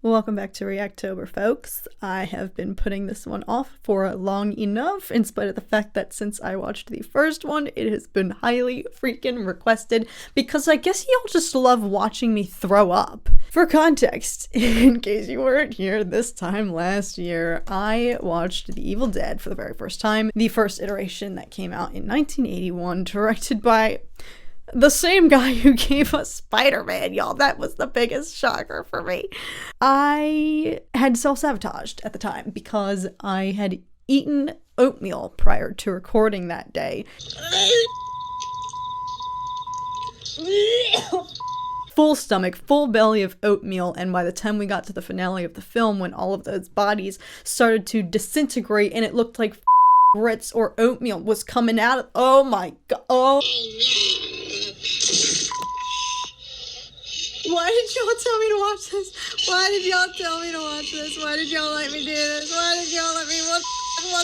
Welcome back to Reactober, folks. I have been putting this one off for long enough, in spite of the fact that since I watched the first one, it has been highly freaking requested, because I guess y'all just love watching me throw up. For context, in case you weren't here this time last year, I watched The Evil Dead for the very first time, the first iteration that came out in 1981, directed by the same guy who gave us Spider-Man, y'all. That was the biggest shocker for me. I had self-sabotaged at the time because I had eaten oatmeal prior to recording that day. Full stomach, full belly of oatmeal, and by the time we got to the finale of the film, when all of those bodies started to disintegrate and it looked like grits or oatmeal was coming out of— oh my god. Oh. Why did y'all tell me to watch this? Why did y'all tell me to watch this? Why did y'all let me do this? Why did y'all let me— what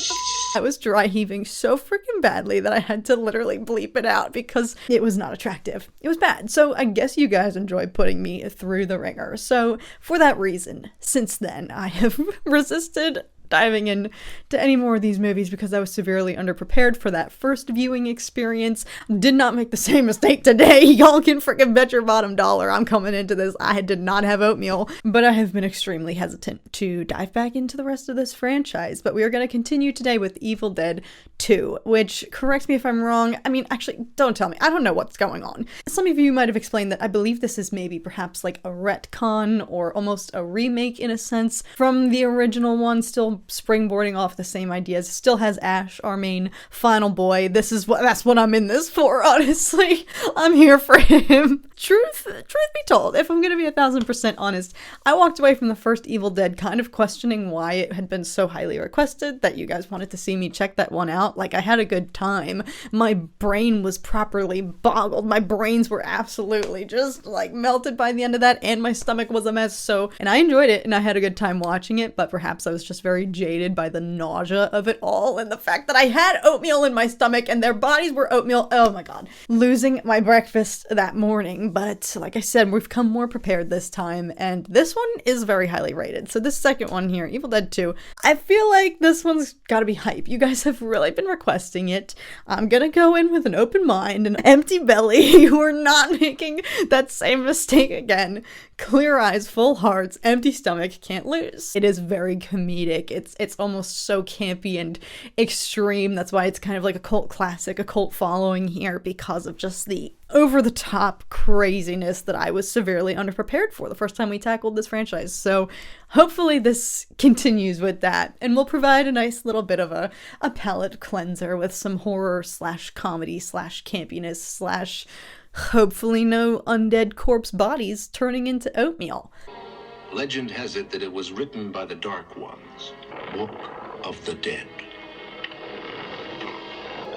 the— I was dry heaving so freaking badly that I had to literally bleep it out because it was not attractive. It was bad. So I guess you guys enjoy putting me through the ringer. So for that reason, since then, I have resisted diving in to any more of these movies because I was severely underprepared for that first viewing experience. Did not make the same mistake today. Y'all can freaking bet your bottom dollar I'm coming into this. I did not have oatmeal, but I have been extremely hesitant to dive back into the rest of this franchise. But we are going to continue today with Evil Dead 2, which, correct me if I'm wrong, I mean, actually, don't tell me. I don't know what's going on. Some of you might have explained that I believe this is maybe perhaps like a retcon or almost a remake in a sense from the original one, still springboarding off the same ideas. Still has Ash, our main final boy. That's what I'm in this for, honestly. I'm here for him. Truth be told, if I'm gonna be 1000% honest, I walked away from the first Evil Dead kind of questioning why it had been so highly requested, that you guys wanted to see me check that one out. Like, I had a good time. My brain was properly boggled. My brains were absolutely just like melted by the end of that, and my stomach was a mess. So, and I enjoyed it and I had a good time watching it, but perhaps I was just very jaded by the nausea of it all and the fact that I had oatmeal in my stomach and their bodies were oatmeal. Oh my god. Losing my breakfast that morning. But like I said, we've come more prepared this time, and this one is very highly rated. So this second one here, Evil Dead 2, I feel like this one's gotta be hype. You guys have really been requesting it. I'm gonna go in with an open mind, an empty belly. We're not making that same mistake again. Clear eyes, full hearts, empty stomach, can't lose. It is very comedic. It's almost so campy and extreme. That's why it's kind of like a cult classic, a cult following here, because of just the over-the-top craziness that I was severely underprepared for the first time we tackled this franchise. So hopefully this continues with that, and will provide a nice little bit of a palate cleanser with some horror slash comedy slash campiness slash hopefully no undead corpse bodies turning into oatmeal. Legend has it that it was written by the Dark Ones, Book of the Dead.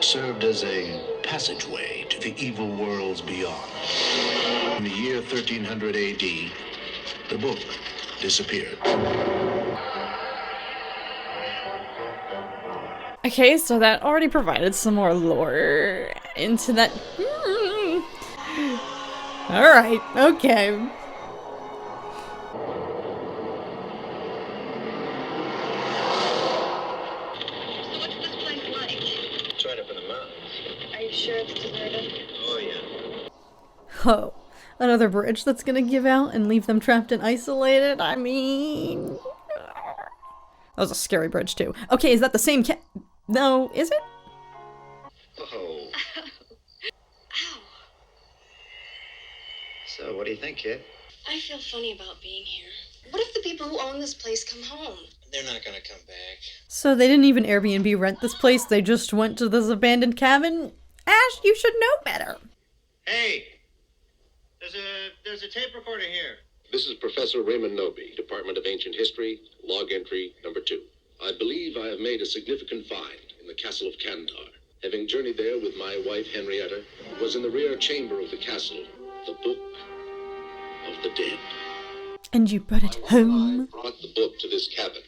Served as a passageway to the evil worlds beyond. In the year 1300 AD, the book disappeared. Okay, so that already provided some more lore into that. Alright, okay. So what's this place like? It's right up in the mountains. Are you sure it's deserted? Oh, yeah. Oh, another bridge that's gonna give out and leave them trapped and isolated? I mean... that was a scary bridge, too. Okay, is that the same No, is it? Oh. Ow. So, what do you think, kid? I feel funny about being here. What if the people who own this place come home? They're not gonna come back. So they didn't even Airbnb rent this place, they just went to this abandoned cabin? Ash, you should know better. Hey! There's a tape recorder here. This is Professor Raymond Noby, Department of Ancient History, log entry number 2. I believe I have made a significant find in the castle of Kandar. Having journeyed there with my wife Henrietta, it was in the rear chamber of the castle, the Book of the Dead. And you brought it home? I brought the book to this cabin,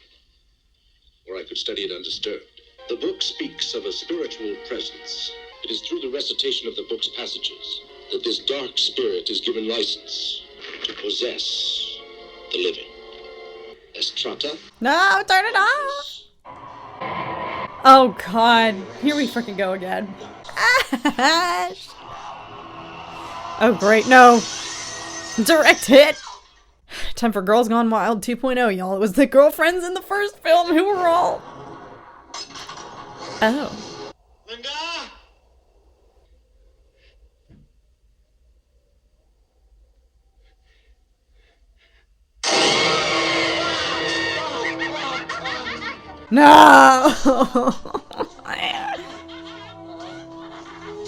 where I could study it undisturbed. The book speaks of a spiritual presence. It is through the recitation of the book's passages that this dark spirit is given license to possess the living. as Trotta. No, turn it off! Oh god, here we freaking go again. Ash! Oh great, no! Direct hit! Time for Girls Gone Wild 2.0, y'all. It was the girlfriends in the first film who were all... Oh. Linda! No!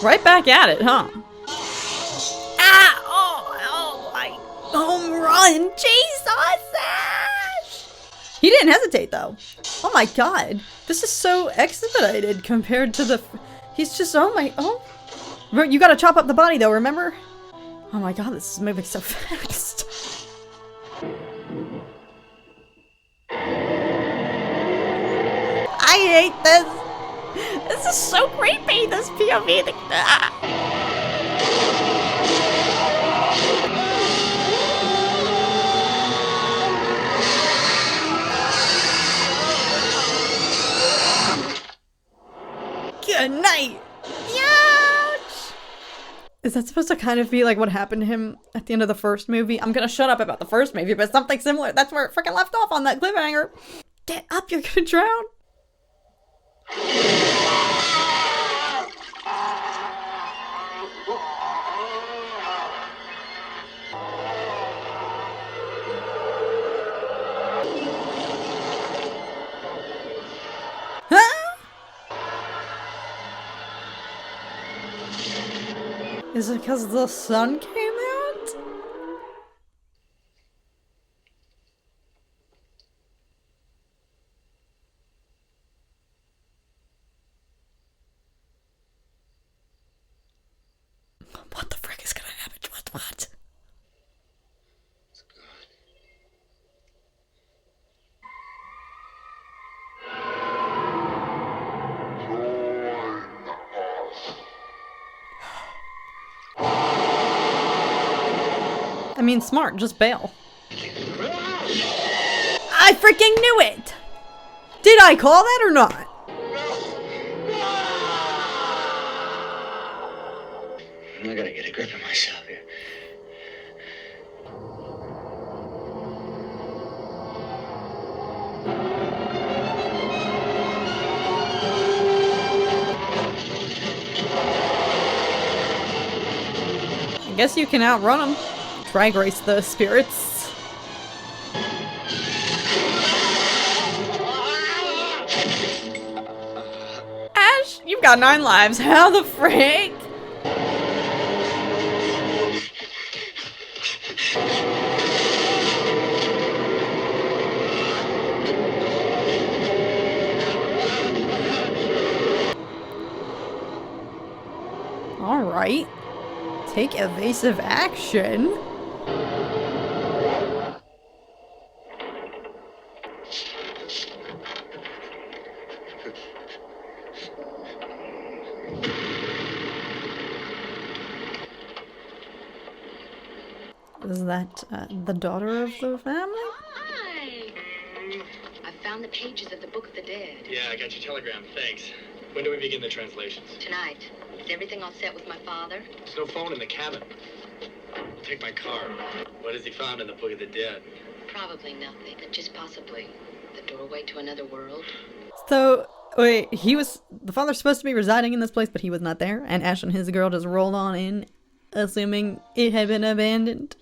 Right back at it, huh? Ah! Oh my... Home run! Jesus! He didn't hesitate, though. Oh my god. This is so expedited compared to the... He's just... Oh my... Oh. You gotta chop up the body, though, remember? Oh my god, this is moving so fast. I hate this. This is so creepy, this POV. Good night. Ouch. Is that supposed to kind of be like what happened to him at the end of the first movie? I'm gonna shut up about the first movie, but something similar. That's where it freaking left off on that cliffhanger. Get up, you're gonna drown. Is it because the sun came out? What the frick is gonna happen? What? It's God. I mean, smart, just bail. I freaking knew it! Did I call that or not? I gotta get a grip of myself here. I guess you can outrun them. Drag race the spirits. Ash, you've got 9 lives. How the frick? Alright. Take evasive action. Is that the daughter of the family? Hi! I found the pages of the Book of the Dead. Yeah, I got your telegram. Thanks. When do we begin the translations? Tonight. Is everything all set with my father? There's no phone in the cabin. Take my car. What has he found in the Book of the Dead? Probably nothing, but just possibly the doorway to another world. So, wait, the father's supposed to be residing in this place, but he was not there, and Ash and his girl just rolled on in, assuming it had been abandoned.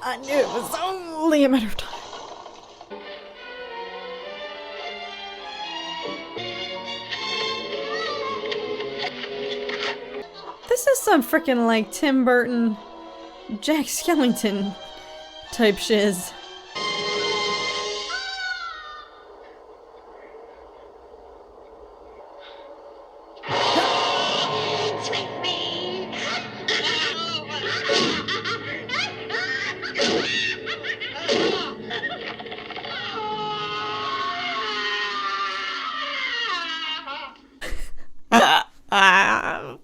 I knew it was only a matter of time. This is some freaking like Tim Burton Jack Skellington type shiz.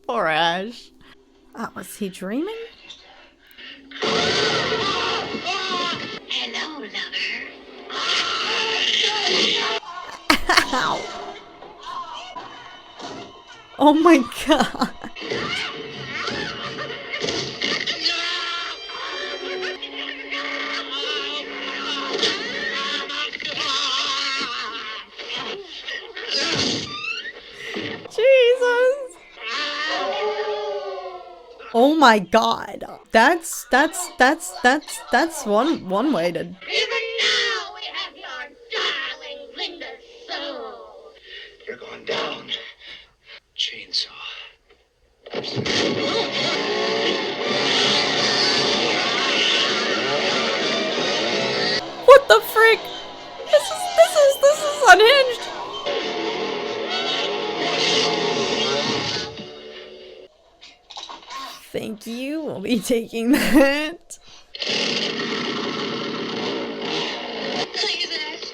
Poor Ash. Was he dreaming? Hello, lover. Ow. Oh my god. Jesus. Oh my god. That's one way to. Even now we have your darling Linda's soul. You're going down. Chainsaw. What the frick? This is unhinged. Thank you. We'll be taking that. Please, Ash.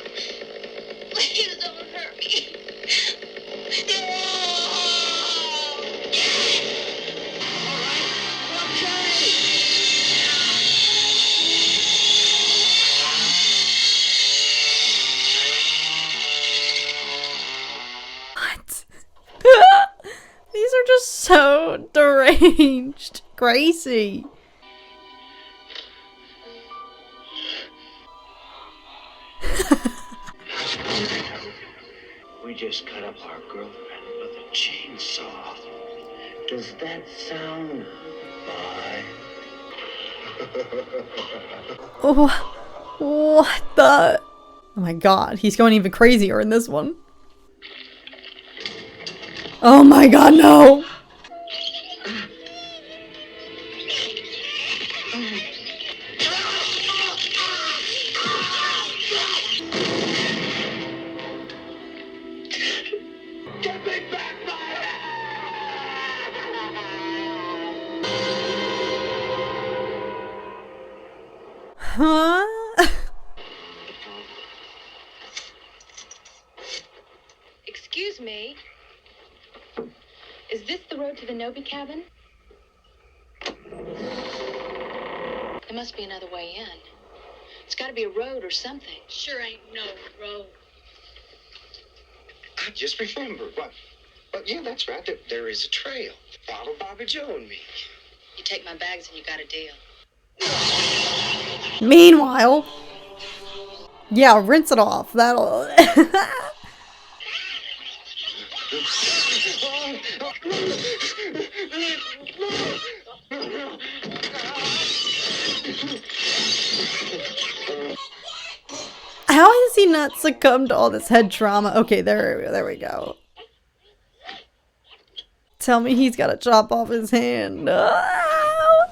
Please don't hurt me. What? These are just so deranged. Gracie. We just cut up our girlfriend with a chainsaw. Does that sound fine? What the? Oh my god, he's going even crazier in this one. Oh my god, no! Huh? Excuse me. Is this the road to the Nobi cabin? There must be another way in. It's got to be a road or something. Sure ain't no road. I just remembered. But yeah, that's right. There is a trail. Follow Bobby Joe and me. You take my bags and you got a deal. Meanwhile, yeah, rinse it off. That'll. How has he not succumbed to all this head trauma? Okay, there we go. Tell me he's got to chop off his hand. Oh!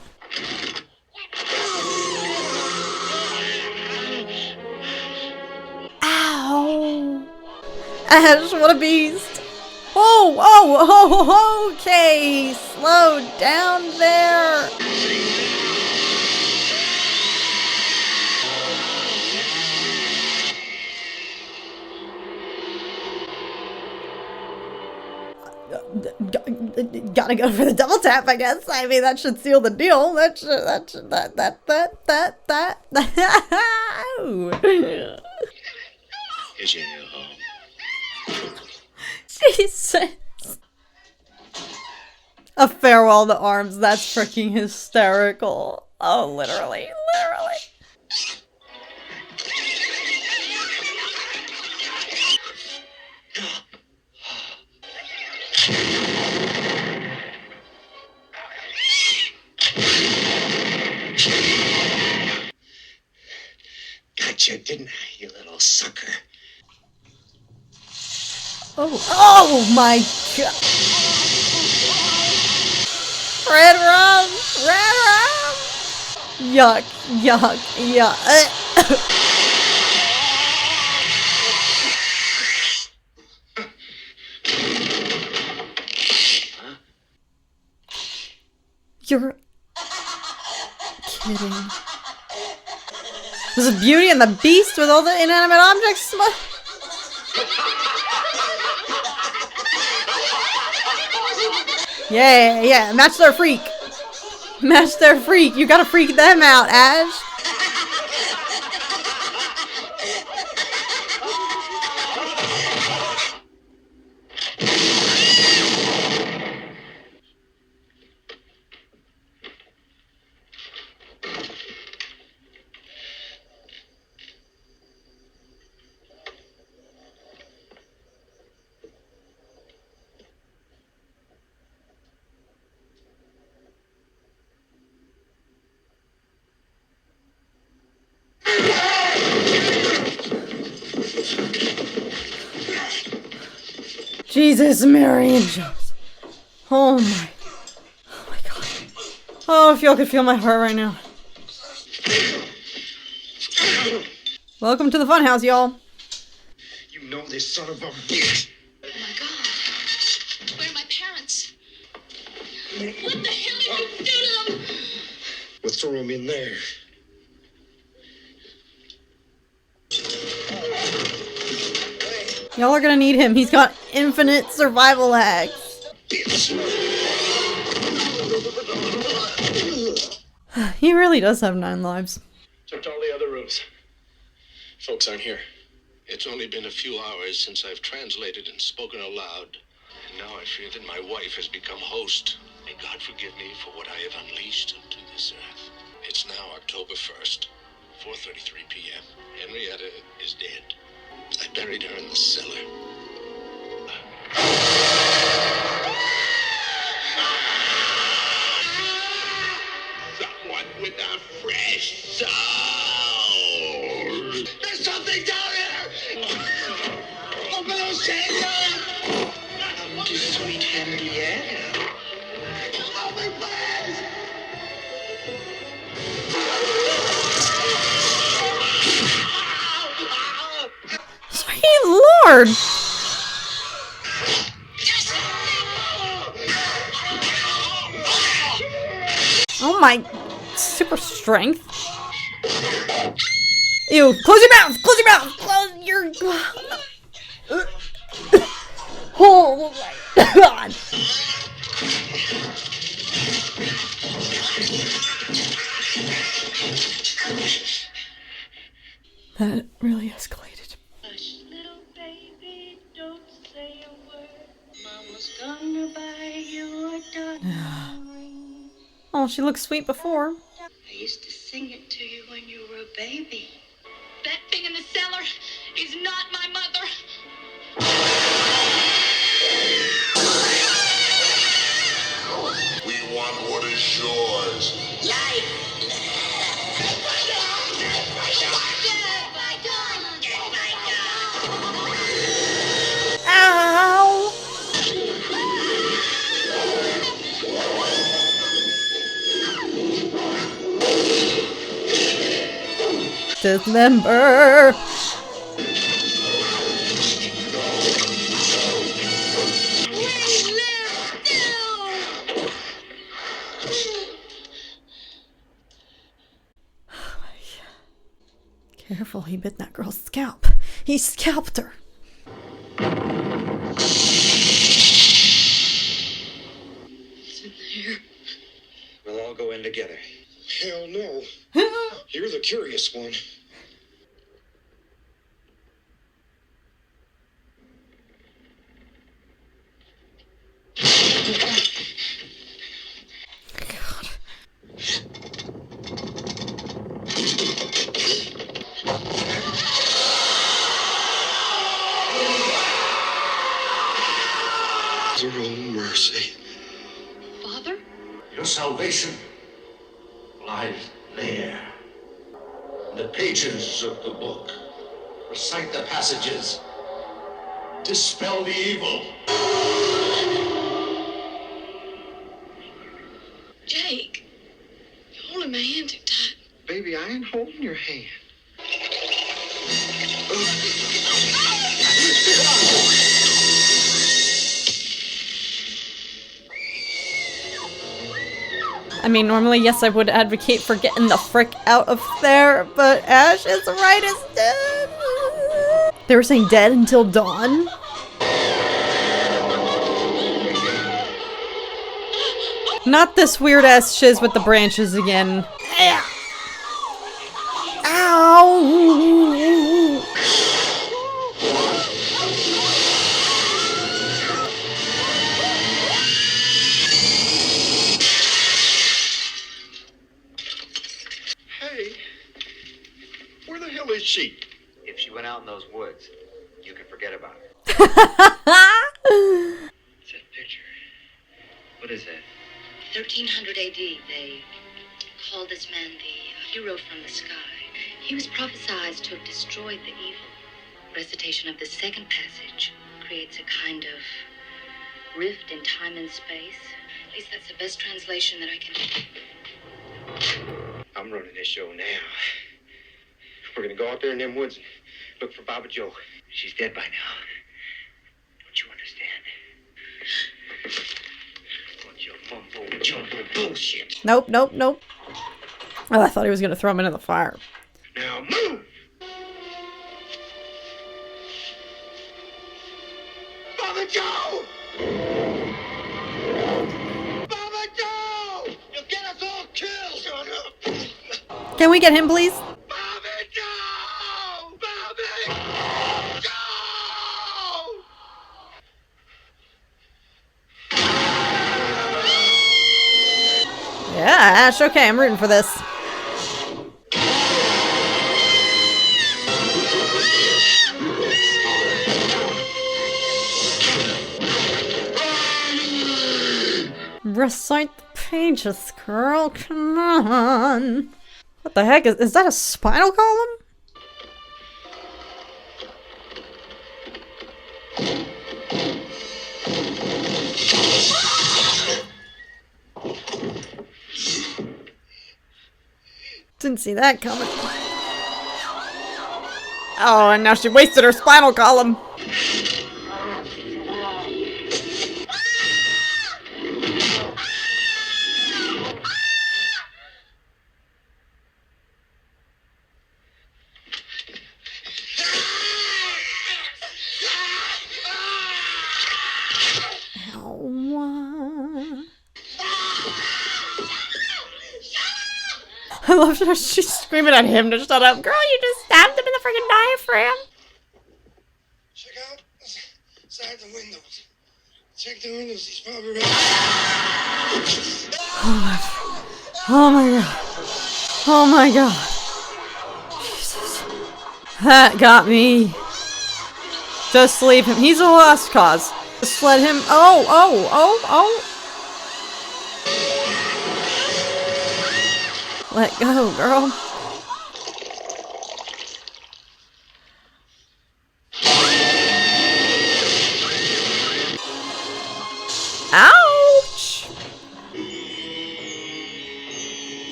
Ow! Ash, what a beast! Oh, okay! Slow down there! Gotta go for the double tap, I guess. I mean, that should seal the deal. That. Here's your new home. Jesus. A farewell to arms. That's freaking hysterical. Oh, literally. Gotcha, didn't I, you little sucker? Oh my god. Red rum! Yuck, yuck, yuck. You're kidding. This is Beauty and the Beast with all the inanimate objects. Yeah, yeah, match their freak. Match their freak. You gotta freak them out, Ash. Jesus, Mary and Joseph. Oh my God. Oh, if y'all could feel my heart right now. Welcome to the funhouse, y'all. You know this son of a bitch. Oh my God. Where are my parents? What the hell did you do to them? We'll throw him in there. Y'all are gonna need him. He's got infinite survival hacks. He really does have 9 lives. Checked all the other rooms. Folks aren't here. It's only been a few hours since I've translated and spoken aloud. And now I fear that my wife has become host. May God forgive me for what I have unleashed onto this earth. It's now October 1st, 4:33 p.m. Henrietta is dead. I buried her in the cellar. Someone with a fresh soul. There's something down here. Open those doors. Come to sweet Henrietta. Help me, please. Sweet Lord! Oh my super strength. Ew, close your mouth! Close your mouth! Close your... Oh my God! That really escalated. Hush, little baby, don't say a word. Mama's gonna buy your diamond ring. Oh, she looked sweet before. I used to sing it to you when you were a baby. That thing in the cellar is not my mother. We want what is yours. Ow! Dismember! Careful, he bit that girl's scalp. He scalped her. It's in there. We'll all go in together. Hell no. You're the curious one. Your own mercy. Father? Your salvation lies there. In the pages of the book. Recite the passages. Dispel the evil. Jake, you're holding my hand too tight. Baby, I ain't holding your hand. I mean, normally, yes, I would advocate for getting the frick out of there, but Ash is right as dead. They were saying dead until dawn? Not this weird-ass shiz with the branches again. Ow! Hey, where the hell is she? If she went out in those woods, you can forget about her. It's that picture. What is that? 1300 AD, they called this man the hero from the sky. He was prophesied to have destroyed the evil. Recitation of the second passage creates a kind of rift in time and space. At least that's the best translation that I can do. I'm running this show now. We're gonna go out there in them woods and look for Baba Joe. She's dead by now. Don't you understand? Bunch of mumbo jumbo bullshit. Nope, nope, nope. Oh, I thought he was gonna throw him into the fire. Now move! Baba Joe! Baba Joe! You'll get us all killed! Shut up! Can we get him, please? Baba Joe! Baba Joe! Yeah, Ash, okay, I'm rooting for this. Recite the pages, girl, come on. What the heck, is that a spinal column? Didn't see that coming. Oh, and now she wasted her spinal column. I love how she's screaming at him to shut up. Girl, you just stabbed him in the freaking diaphragm. Check out inside the windows. Check the windows. He's probably ready. Oh my god. Oh my god. Jesus. That got me. Just leave him. He's a lost cause. Just let him. Oh. Let go, girl. Ouch!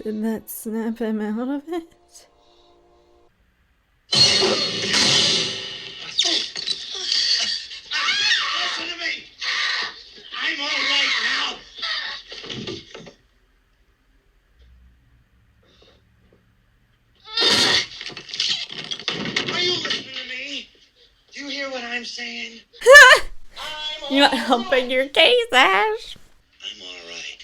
Did that snap him out of it? Listen to me. I'm all right now. Are you listening to me? Do you hear what I'm saying? You're not helping your case, Ash. I'm all right.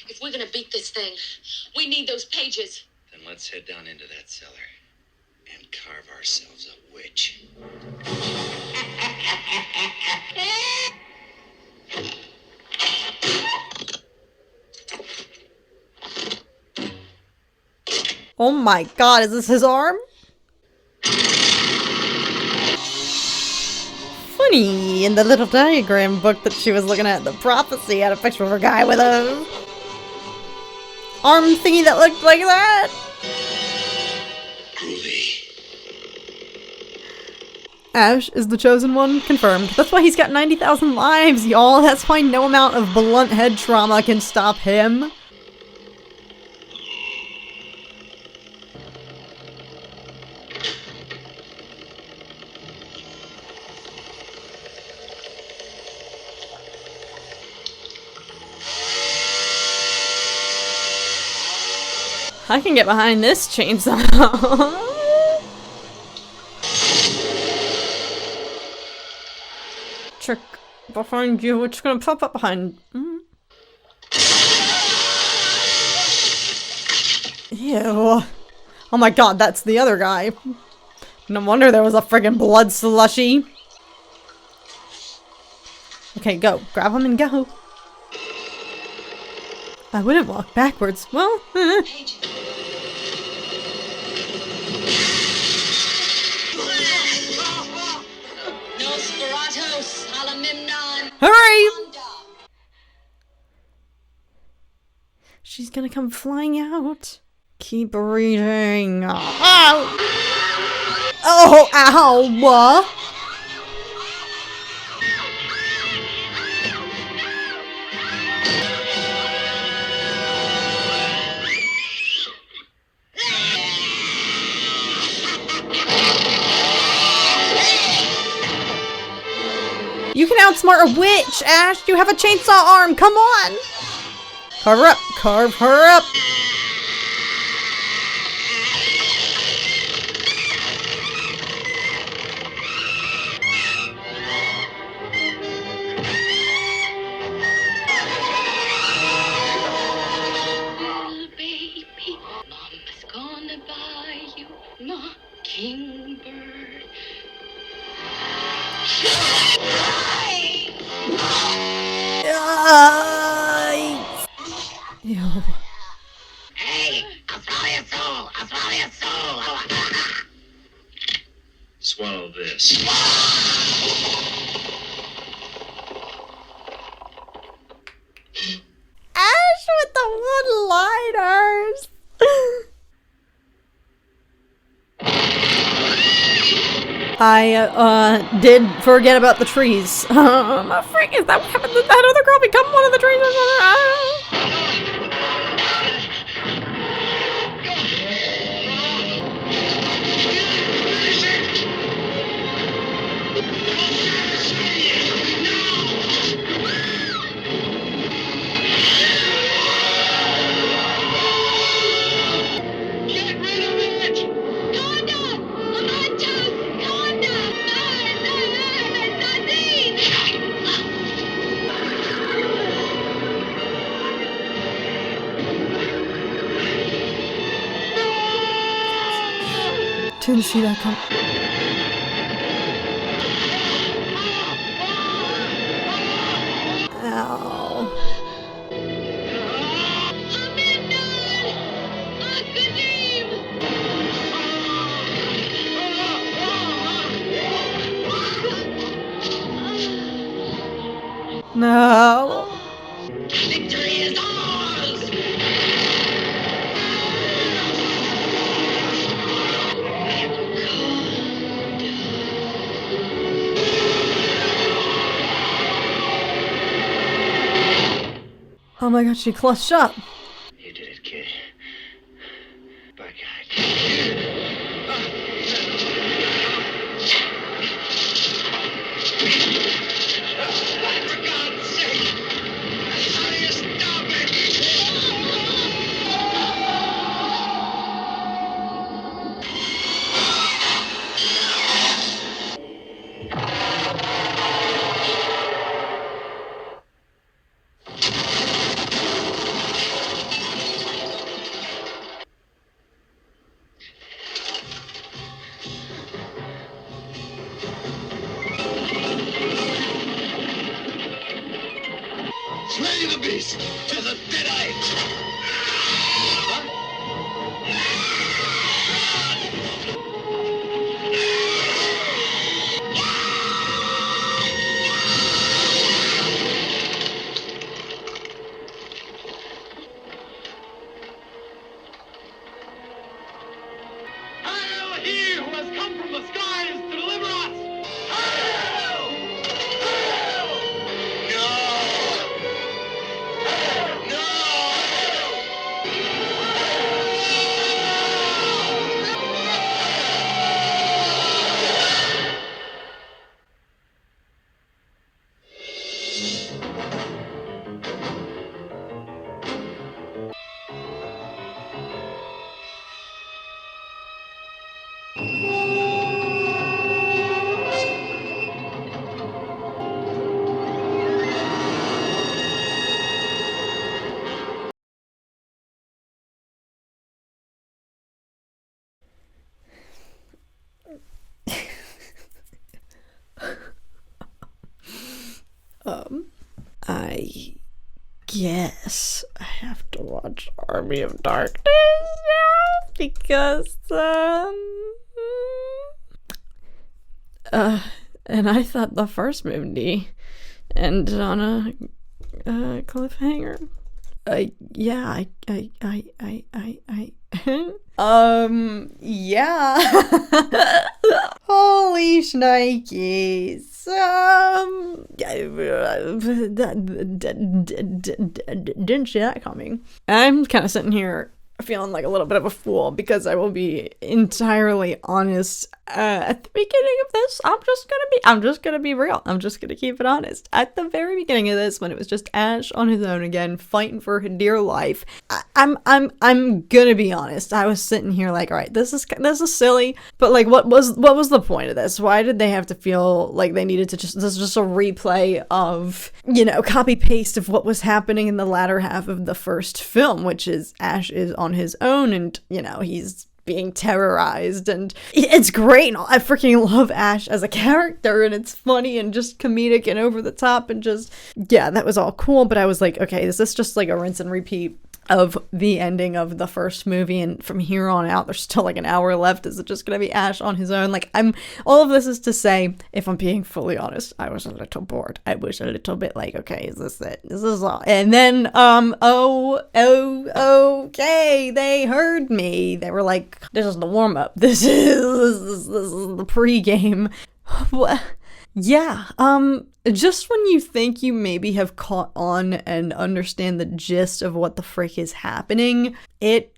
If we're gonna beat this thing, we need those pages. Then let's head down into that cellar and carve ourselves a witch. Oh my god, is this his arm? funny. In the little diagram book that she was looking at, the prophecy had a picture of a guy with a arm thingy that looked like that. Groovy. Ash is the chosen one, confirmed. That's why he's got 90,000 lives, y'all. That's why no amount of blunt head trauma can stop him. I can get behind this chainsaw. Check behind you. It's gonna pop up behind. Ew. Oh my god, that's the other guy. No wonder there was a friggin' blood slushy. Okay, go. Grab him and go. I wouldn't walk backwards. Well, hurry! She's gonna come flying out. Keep reading. Ow! Oh, ow! You can outsmart a witch, Ash! You have a chainsaw arm! Come on! Carve her up! Carve her up! Little baby, Mama's gonna buy you mockingbird. Ew. Hey, I'll swallow your soul. I'll swallow your soul. Swallow this. Ash with the one-liners! I, did forget about the trees. My frick, is that what happened to that other girl become one of the trees? Didn't see that come. Ow. No. Victory is ours! Oh my god, she clutched up. You did it, kid. By God. For God's sake! How do you stop it? Slay the beast to the deadite! I guess I have to watch Army of Darkness now because, and I thought the first movie ended on a cliffhanger. Yeah. Holy shnikes. Didn't see that coming. I'm kind of sitting here feeling like a little bit of a fool because I will be entirely honest. At the beginning of this, I'm just gonna be real. I'm just gonna keep it honest. At the very beginning of this, when it was just Ash on his own again, fighting for her dear life, I'm gonna be honest. I was sitting here like, all right, this is silly, but like, what was the point of this? Why did they have to feel like they needed to this is just a replay of, copy paste of what was happening in the latter half of the first film, which is Ash is on his own and, he's being terrorized, and it's great. I freaking love Ash as a character, and it's funny and just comedic and over the top, and just, yeah, that was all cool. But I was like, okay, is this just like a rinse and repeat of the ending of the first movie, and from here on out there's still like an hour left? Is it just gonna be Ash on his own? Like, all of this is to say, if I'm being fully honest, I was a little bored. I was a little bit like, okay, is this it? Is this all? And then okay, they heard me. They were like, this is the warm-up, this is the pre-game. What? Yeah, just when you think you maybe have caught on and understand the gist of what the frick is happening, it,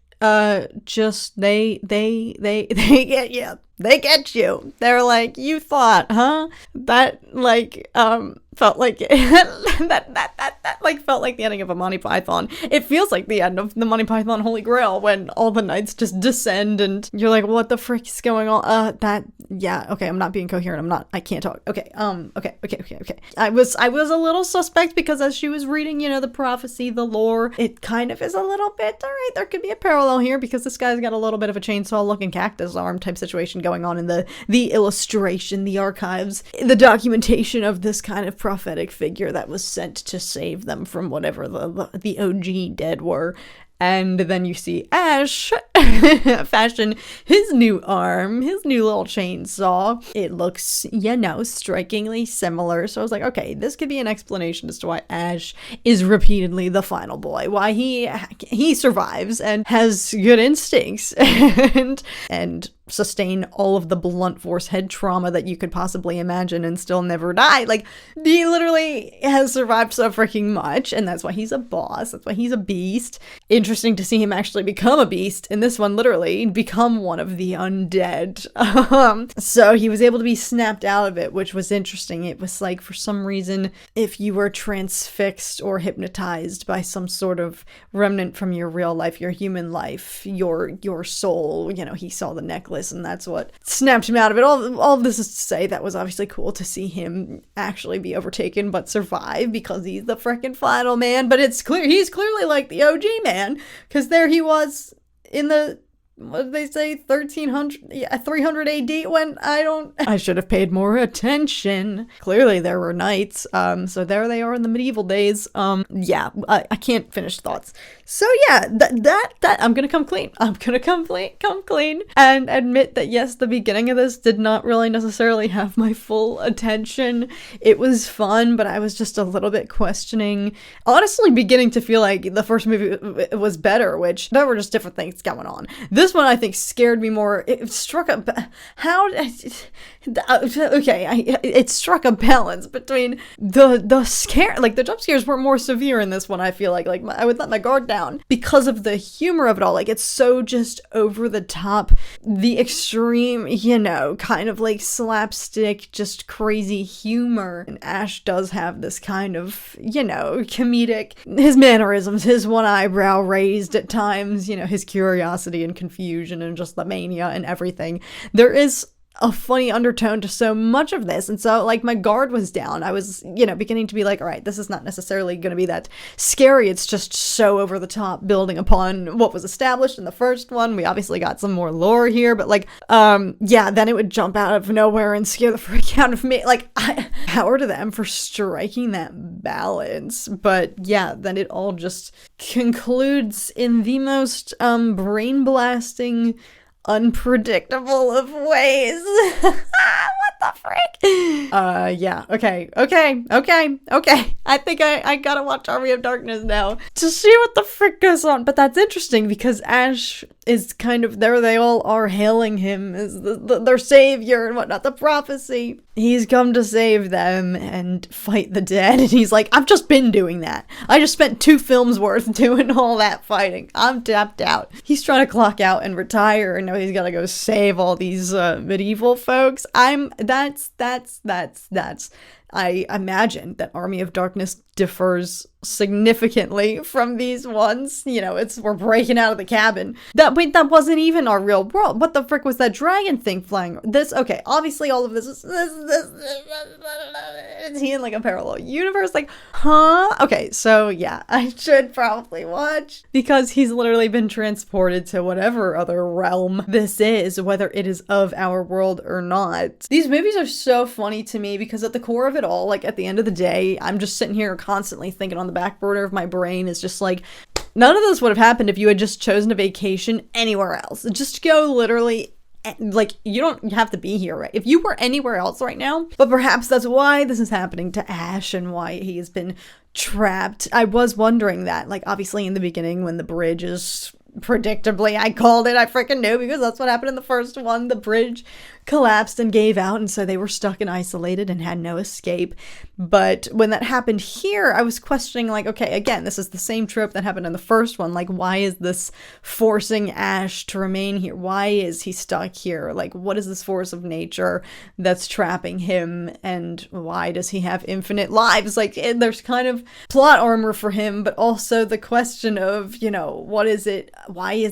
just, they get you. They get you. They're like, you thought, huh? That, like, felt like, that like, felt like the ending of a Monty Python. It feels like the end of the Monty Python Holy Grail, when all the knights just descend, and you're like, what the frick is going on? Yeah, okay, I'm not being coherent, I can't talk. Okay. I was a little suspect, because as she was reading, the prophecy, the lore, it kind of is a little bit, all right, there could be a parallel here, because this guy's got a little bit of a chainsaw-looking cactus arm type situation going on in the illustration, the archives, the documentation of this kind of prophetic figure that was sent to save them from whatever the OG dead were. And then you see Ash fashion his new arm, his new little chainsaw. It looks, strikingly similar. So I was like, okay, this could be an explanation as to why Ash is repeatedly the final boy, why he survives and has good instincts and sustain all of the blunt force head trauma that you could possibly imagine and still never die. Like, he literally has survived so freaking much, and that's why he's a boss. That's why he's a beast. Interesting to see him actually become a beast in this one, literally become one of the undead. So he was able to be snapped out of it, which was interesting. It was like, for some reason, if you were transfixed or hypnotized by some sort of remnant from your real life, your human life, your soul, he saw the necklace, and that's what snapped him out of it. All of this is to say, that was obviously cool to see him actually be overtaken but survive, because he's the frickin' final man. But he's clearly like the OG man, because there he was in the, what did they say, 300 AD, when I should have paid more attention. Clearly there were knights, so there they are in the medieval days. I can't finish thoughts. So yeah, that I'm gonna come clean. I'm gonna come clean and admit that yes, the beginning of this did not really necessarily have my full attention. It was fun, but I was just a little bit questioning, honestly beginning to feel like the first movie was better, which there were just different things going on. This one I think scared me more. It struck a it struck a balance between the scare, like the jump scares were more severe in this one. I feel like I would let my guard down because of the humor of it all. Like, it's so just over the top, the extreme, kind of like slapstick, just crazy humor. And Ash does have this kind of, comedic, his mannerisms, his one eyebrow raised at times, his curiosity and confusion and just the mania and everything. There is a funny undertone to so much of this. And so, like, my guard was down. I was, you know, beginning to be like, all right, this is not necessarily going to be that scary. It's just so over the top, building upon what was established in the first one. We obviously got some more lore here, but like, yeah, then it would jump out of nowhere and scare the freak out of me. Like, power to them for striking that balance. But yeah, then it all just concludes in the most brain blasting, unpredictable of ways. What the frick? Yeah, okay. I think I gotta watch Army of Darkness now to see what the frick goes on. But that's interesting because Ash is kind of there. They all are hailing him as their savior and whatnot. The prophecy. He's come to save them and fight the dead. And he's like, I've just been doing that. I just spent 2 films worth doing all that fighting. I'm tapped out. He's trying to clock out and retire, and now he's gotta go save all these medieval folks. I imagine that Army of Darkness differs significantly from these ones. You know, we're breaking out of the cabin. That wasn't even our real world. What the frick was that dragon thing flying? Okay, obviously all of this is he in like a parallel universe? Like, huh? Okay, so yeah, I should probably watch because he's literally been transported to whatever other realm this is, whether it is of our world or not. These movies are so funny to me because at the core of it all, like at the end of the day, I'm just sitting here constantly thinking on the back burner of my brain is just like, none of this would have happened if you had just chosen a vacation anywhere else. Just go literally, like, you don't have to be here, right? If you were anywhere else right now, but perhaps that's why this is happening to Ash and why he has been trapped. I was wondering that, like, obviously in the beginning when the bridge is predictably, I called it, I freaking knew because that's what happened in the first one. The bridge collapsed and gave out, and so they were stuck and isolated and had no escape. But when that happened here, I was questioning, like, okay, again, this is the same trope that happened in the first one. Like, why is this forcing Ash to remain here? Why is he stuck here? Like, what is this force of nature that's trapping him, and why does he have infinite lives? Like, there's kind of plot armor for him, but also the question of, you know, what is it? Why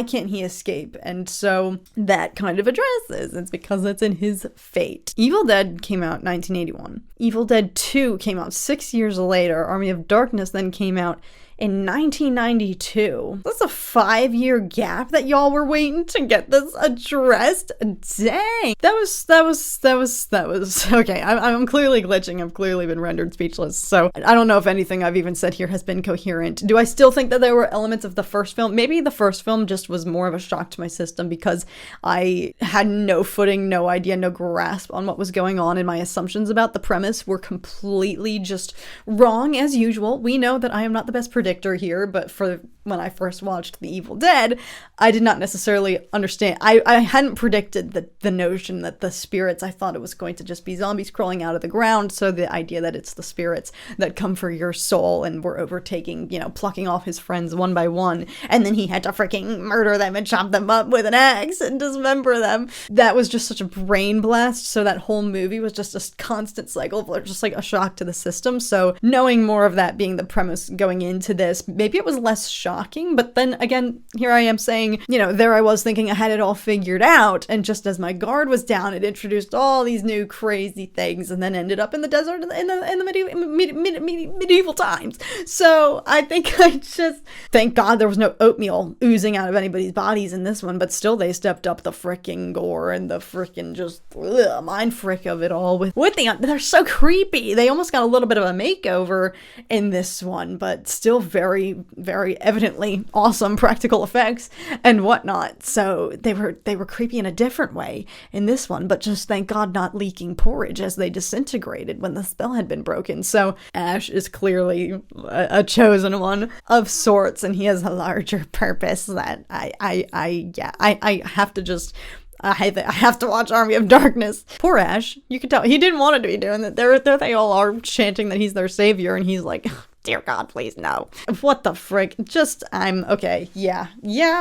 can't he escape? And so that kind of addresses, it's because it's in his fate. Evil Dead came out in 1981. Evil Dead 2 came out 6 years later. Army of Darkness then came out in 1992. That's a 5-year gap that y'all were waiting to get this addressed. Dang. That was okay. I'm clearly glitching. I've clearly been rendered speechless. So I don't know if anything I've even said here has been coherent. Do I still think that there were elements of the first film? Maybe the first film just was more of a shock to my system because I had no footing, no idea, no grasp on what was going on, and my assumptions about the premise were completely just wrong as usual. We know that I am not the best predictor here, but for when I first watched The Evil Dead, I did not necessarily understand. I hadn't predicted the notion that the spirits, I thought it was going to just be zombies crawling out of the ground, so the idea that it's the spirits that come for your soul and were overtaking, you know, plucking off his friends one by one, and then he had to freaking murder them and chop them up with an axe and dismember them. That was just such a brain blast, so that whole movie was just a constant cycle of just like a shock to the system. So knowing more of that being the premise going into this, maybe it was less shocking, but then again, here I am saying, you know, there I was thinking I had it all figured out, and just as my guard was down, it introduced all these new crazy things, and then ended up in the desert in the medieval times. So I think I just, thank God there was no oatmeal oozing out of anybody's bodies in this one, but still they stepped up the frickin' gore and the frickin' just mind frick of it all with they're so creepy. They almost got a little bit of a makeover in this one, but still very, very evidently awesome practical effects and whatnot. So they were creepy in a different way in this one, but just thank God not leaking porridge as they disintegrated when the spell had been broken. So Ash is clearly a chosen one of sorts, and he has a larger purpose that I have to just I have to watch Army of Darkness. Poor Ash. You can tell he didn't want to be doing that. There they all are chanting that he's their savior, and he's like, dear God, please no. What the frick? Just, I'm okay. Yeah,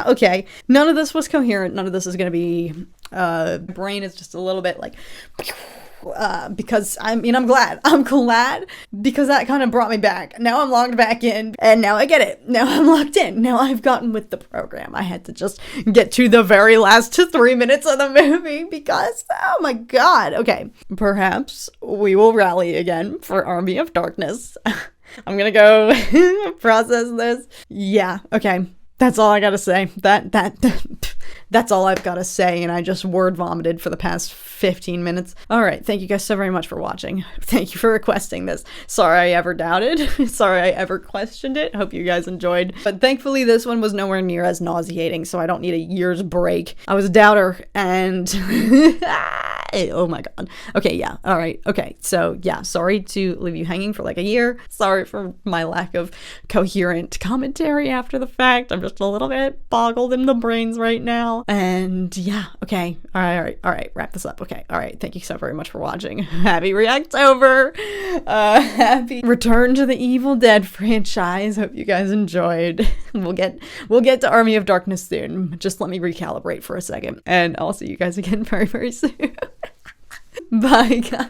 okay. None of this was coherent. None of this is gonna be, brain is just a little bit like, because I'm glad. I'm glad because that kind of brought me back. Now I'm logged back in and now I get it. Now I'm locked in. Now I've gotten with the program. I had to just get to the very last 3 minutes of the movie because, oh my God. Okay, perhaps we will rally again for Army of Darkness. I'm gonna go process this. Yeah, okay. That's all I gotta say. That's all I've gotta say, and I just word vomited for the past 15 minutes. Alright, thank you guys so very much for watching. Thank you for requesting this. Sorry I ever doubted. Sorry I ever questioned it. Hope you guys enjoyed. But thankfully this one was nowhere near as nauseating, so I don't need a year's break. I was a doubter, and... oh my God. Okay, yeah, alright, okay. So, yeah, sorry to leave you hanging for like a year. Sorry for my lack of coherent commentary after the fact. I'm just a little bit boggled in the brains right now. And yeah, okay. All right. Wrap this up. Okay. All right. Thank you so very much for watching. Happy Reactober. Happy return to the Evil Dead franchise. Hope you guys enjoyed. We'll get to Army of Darkness soon. Just let me recalibrate for a second. And I'll see you guys again very, very soon. Bye, guys.